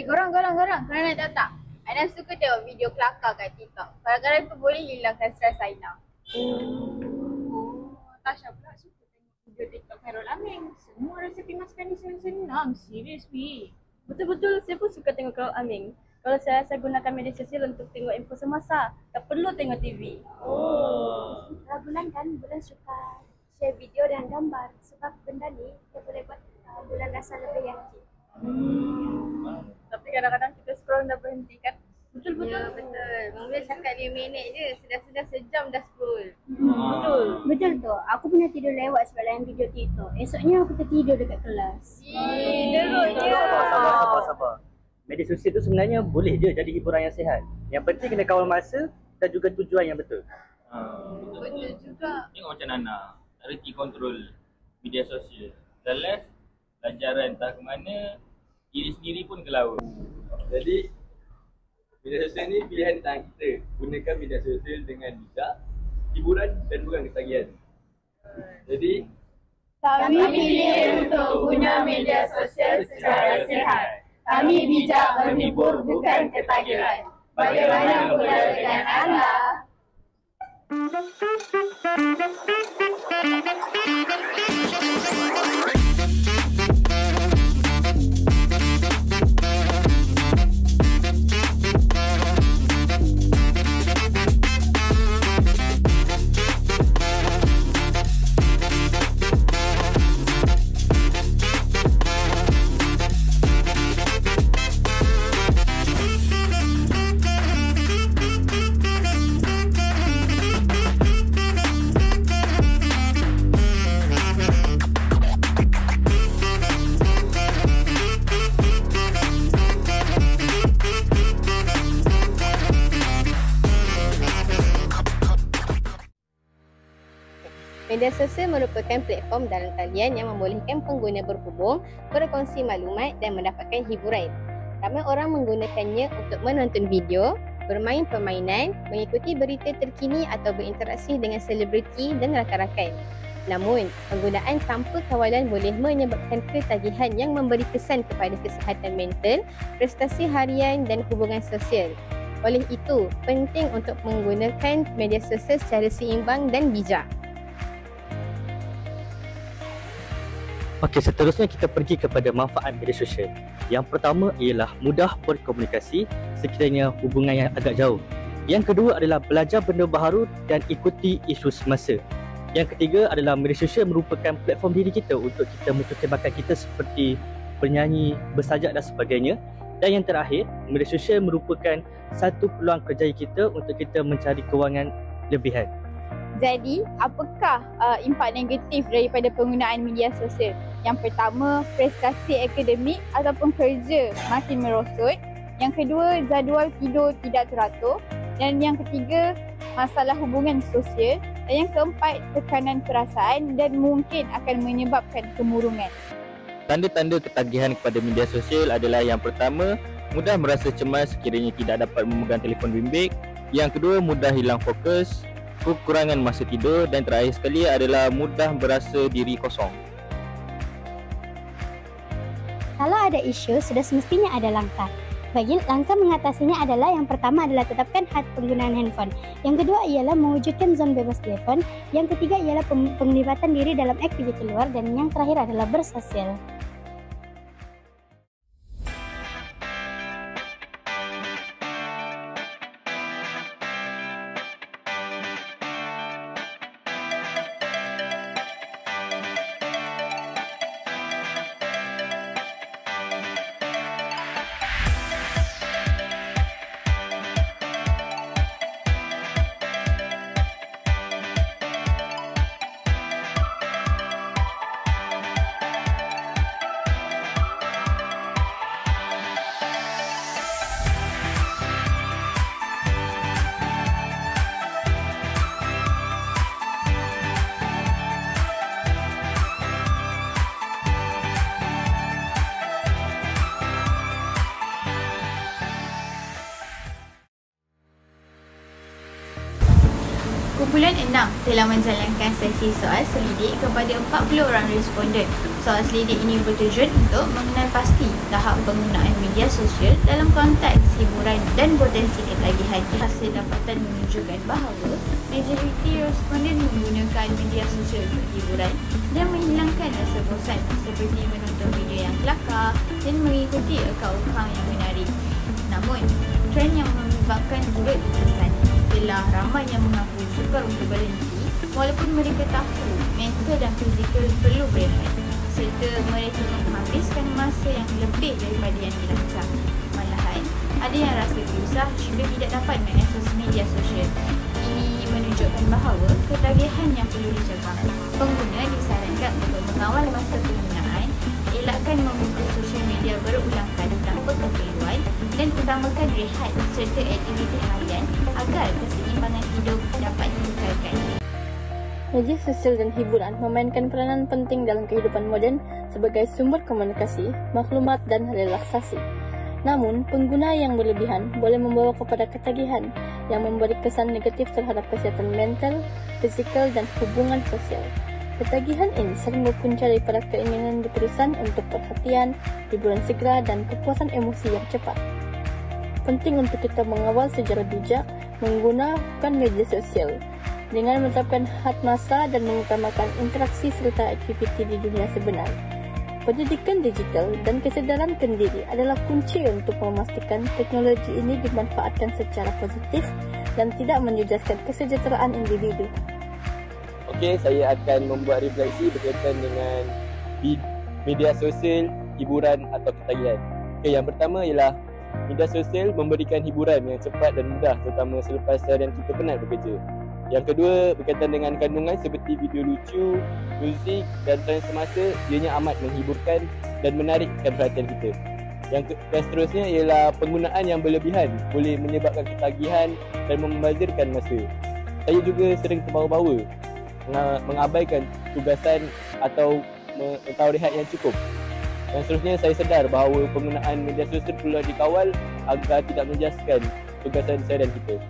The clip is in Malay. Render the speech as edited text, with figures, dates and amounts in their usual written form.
Korang nak tahu tak? Ana suka tengok video kelakar kat TikTok. Kadang-kadang tu boleh hilangkan stres Aina. Tasha pula suka tengok video TikTok Khairul Aming. Semua resepi masakan ni senang-senang. Serius, Pi. Betul-betul, saya pun suka tengok Khairul Aming. Kalau saya gunakan media sosial untuk tengok info semasa. Tak perlu tengok TV. Kalau Bulan suka share video dan gambar. Sebab benda ni dia boleh buat Bulan rasa lebih yakin. Tapi kadang-kadang kita scroll dah berhenti kan? Betul. Mungkin cakap 5 minit je, sudah sejam dah scroll. Betul tu. Aku pernah tidur lewat sebab layan video TikTok. Esoknya aku tertidur dekat kelas. Teruknya. Sabar. Media sosial tu sebenarnya boleh je jadi hiburan yang sihat. Yang penting kena kawal masa dan juga tujuan yang betul. Betul juga. Tengok macam Nana, tak reti kontrol media sosial. Last, pelajaran entah ke mana, diri sendiri pun ke laut. Jadi media sosial ni pilihan tangan kita. Gunakan media sosial dengan bijak, hiburan dan bukan ketagihan. Jadi Kami pilih untuk guna media sosial secara sihat. Kami bijak menghibur bukan ketagihan. Bagaimana pula dengan anda? Media sosial merupakan platform dalam talian yang membolehkan pengguna berhubung, berkongsi maklumat dan mendapatkan hiburan. Ramai orang menggunakannya untuk menonton video, bermain permainan, mengikuti berita terkini atau berinteraksi dengan selebriti dan rakan-rakan. Namun, penggunaan tanpa kawalan boleh menyebabkan ketagihan yang memberi kesan kepada kesihatan mental, prestasi harian dan hubungan sosial. Oleh itu, penting untuk menggunakan media sosial secara seimbang dan bijak. Okey, seterusnya kita pergi kepada manfaat media sosial. Yang pertama ialah mudah berkomunikasi sekiranya hubungan yang agak jauh. Yang kedua adalah belajar benda baharu dan ikuti isu semasa. Yang ketiga adalah media sosial merupakan platform diri kita untuk kita mencurahkan bakat kita seperti bernyanyi, bersajak dan sebagainya. Dan yang terakhir, media sosial merupakan satu peluang kerjaya kita untuk kita mencari kewangan lebihan. Jadi, apakah impak negatif daripada penggunaan media sosial? Yang pertama, prestasi akademik ataupun kerja makin merosot. Yang kedua, jadual tidur tidak teratur. Dan yang ketiga, masalah hubungan sosial. Dan yang keempat, tekanan perasaan dan mungkin akan menyebabkan kemurungan. Tanda-tanda ketagihan kepada media sosial adalah yang pertama, mudah merasa cemas sekiranya tidak dapat memegang telefon bimbit. Yang kedua, mudah hilang fokus, kekurangan masa tidur dan terakhir sekali adalah mudah berasa diri kosong. Kalau ada isu, sudah semestinya ada langkah. Bagi langkah mengatasinya adalah yang pertama adalah tetapkan had penggunaan handphone. Yang kedua ialah mewujudkan zon bebas telefon. Yang ketiga ialah penglibatan diri dalam aktiviti luar dan yang terakhir adalah bersosial. Kumpulan 6 telah menjalankan sesi soal selidik kepada 40 orang responden. Soal selidik ini bertujuan untuk mengenal pasti tahap penggunaan media sosial dalam konteks hiburan dan potensi ketagihan. Hasil dapatan menunjukkan bahawa majoriti responden menggunakan media sosial untuk hiburan dan menghilangkan rasa bosan seperti menonton video yang kelakar dan mengikuti akaun-akaun yang menarik. Namun, trend yang menyebabkan turut ditekan ialah ramai yang mengaku sukar untuk berhenti walaupun mereka tahu mental dan fizikal perlu berehat serta mereka menghabiskan masa yang lebih daripada yang dirancang. Malahan, ada yang rasa susah jika tidak dapat mengakses media sosial. Ini menunjukkan bahawa ketagihan yang perlu dicegah. Pengguna disarankan untuk mengawal masa penggunaan, elakkan membuka sosial media berulang kali tanpa keperluan dan utamakan rehat serta aktiviti harian agar keseimbangan hidup dapat dikekalkan. Media sosial dan hiburan memainkan peranan penting dalam kehidupan moden sebagai sumber komunikasi, maklumat dan relaksasi. Namun, pengguna yang berlebihan boleh membawa kepada ketagihan yang memberi kesan negatif terhadap kesihatan mental, fizikal dan hubungan sosial. Ketagihan ini sering berpunca daripada keinginan berterusan untuk perhatian, hiburan segera dan kepuasan emosi yang cepat. Penting untuk kita mengawal secara bijak menggunakan media sosial dengan menetapkan had masa dan mengutamakan interaksi serta aktiviti di dunia sebenar. Pendidikan digital dan kesedaran kendiri adalah kunci untuk memastikan teknologi ini dimanfaatkan secara positif dan tidak menjejaskan kesejahteraan individu. Okey, saya akan membuat refleksi berkaitan dengan media sosial, hiburan atau ketagihan. Okey, yang pertama ialah media sosial memberikan hiburan yang cepat dan mudah terutama selepas seharian kita penat bekerja. Yang kedua, berkaitan dengan kandungan seperti video lucu, muzik dan trend semasa, ianya amat menghiburkan dan menarikkan perhatian kita. Yang seterusnya ialah penggunaan yang berlebihan boleh menyebabkan ketagihan dan membazirkan masa. Saya juga sering terbawa-bawa mengabaikan tugasan atau rehat yang cukup. Yang seterusnya, saya sedar bahawa penggunaan media sosial perlu dikawal agar tidak menjejaskan tugasan seharian kita.